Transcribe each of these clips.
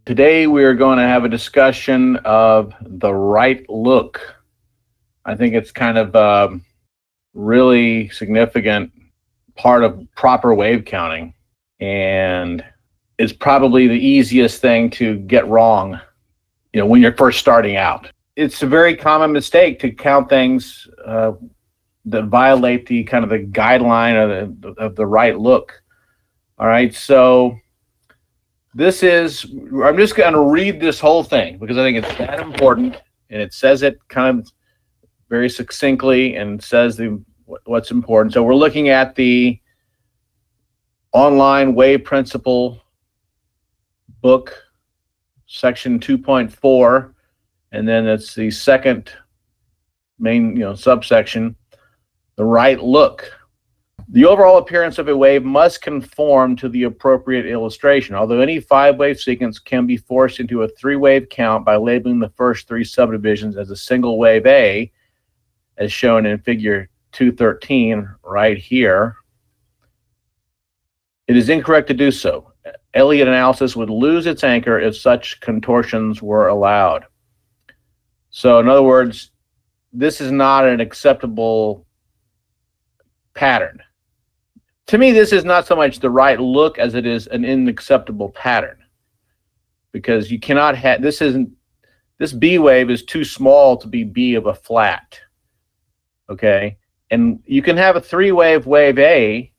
Today we are going to have a discussion of the right look. I think it's kind of a really significant part of proper wave counting, and it's probably the easiest thing to get wrong, when you're first starting out. It's a very common mistake to count things that violate the kind of the guideline of the right look. All right, so I'm just going to read this whole thing because I think it's that important, and it says it kind of very succinctly and says what's important. So we're looking at the online wave principle book, section 2.4, and then it's the second main subsection, the right look. The overall appearance of a wave must conform to the appropriate illustration. Although any 5-wave sequence can be forced into a 3-wave count by labeling the first 3 subdivisions as a single wave A, as shown in figure 213 right here, it is incorrect to do so. Elliott analysis would lose its anchor if such contortions were allowed. So in other words, this is not an acceptable pattern. To me, this is not so much the right look as it is an unacceptable pattern, because you cannot have this B wave is too small to be B of a flat. Okay, and you can have a 3-wave wave A,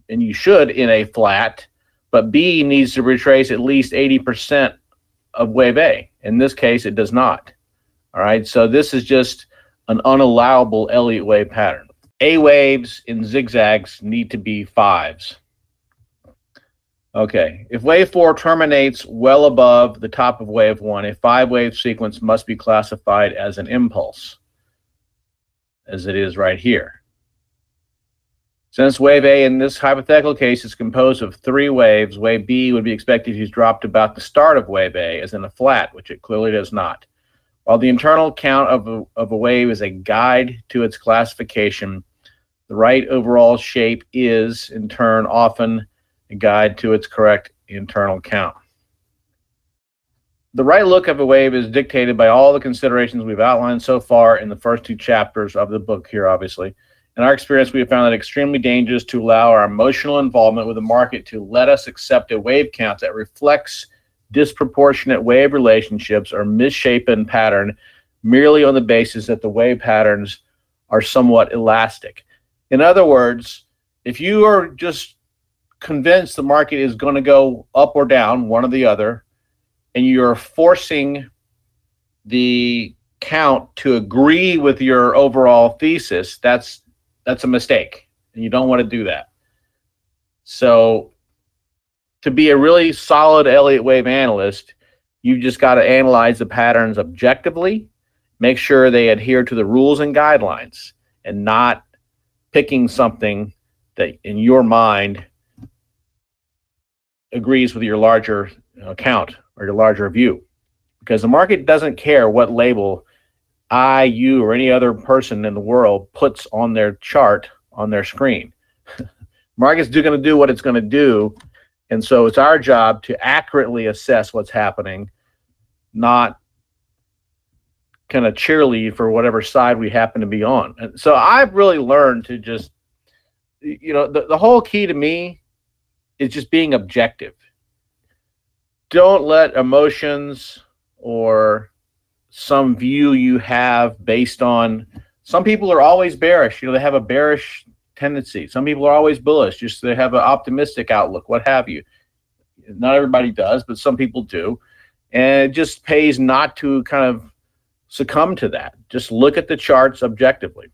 and you should in a flat, but B needs to retrace at least 80% of wave A. In this case, it does not. All right, so this is just an unallowable Elliott wave pattern. A waves in zigzags need to be 5s. Okay, if wave 4 terminates well above the top of wave 1, a 5-wave sequence must be classified as an impulse, as it is right here. Since wave A in this hypothetical case is composed of 3 waves, wave B would be expected to have dropped about the start of wave A, as in a flat, which it clearly does not. While the internal count of a wave is a guide to its classification, the right overall shape is, in turn, often a guide to its correct internal count. The right look of a wave is dictated by all the considerations we've outlined so far in the first 2 chapters of the book here, obviously. In our experience, we have found it extremely dangerous to allow our emotional involvement with the market to let us accept a wave count that reflects disproportionate wave relationships or misshapen pattern merely on the basis that the wave patterns are somewhat elastic. In other words, if you are just convinced the market is going to go up or down, one or the other, and you're forcing the count to agree with your overall thesis, that's a mistake, and you don't want to do that. So to be a really solid Elliott wave analyst, you've just got to analyze the patterns objectively, make sure they adhere to the rules and guidelines, and not picking something that in your mind agrees with your larger count or your larger view. Because the market doesn't care what label I, you, or any other person in the world puts on their chart on their screen. Market's going to do what it's going to do, and so it's our job to accurately assess what's happening, not kind of cheerlead for whatever side we happen to be on. And so I've really learned to just, the whole key to me is just being objective. Don't let emotions or some view you have based on, some people are always bearish, they have a bearish tendency. Some people are always bullish, just they have an optimistic outlook, what have you. Not everybody does, but some people do. And it just pays not to kind of succumb to that. Just look at the charts objectively.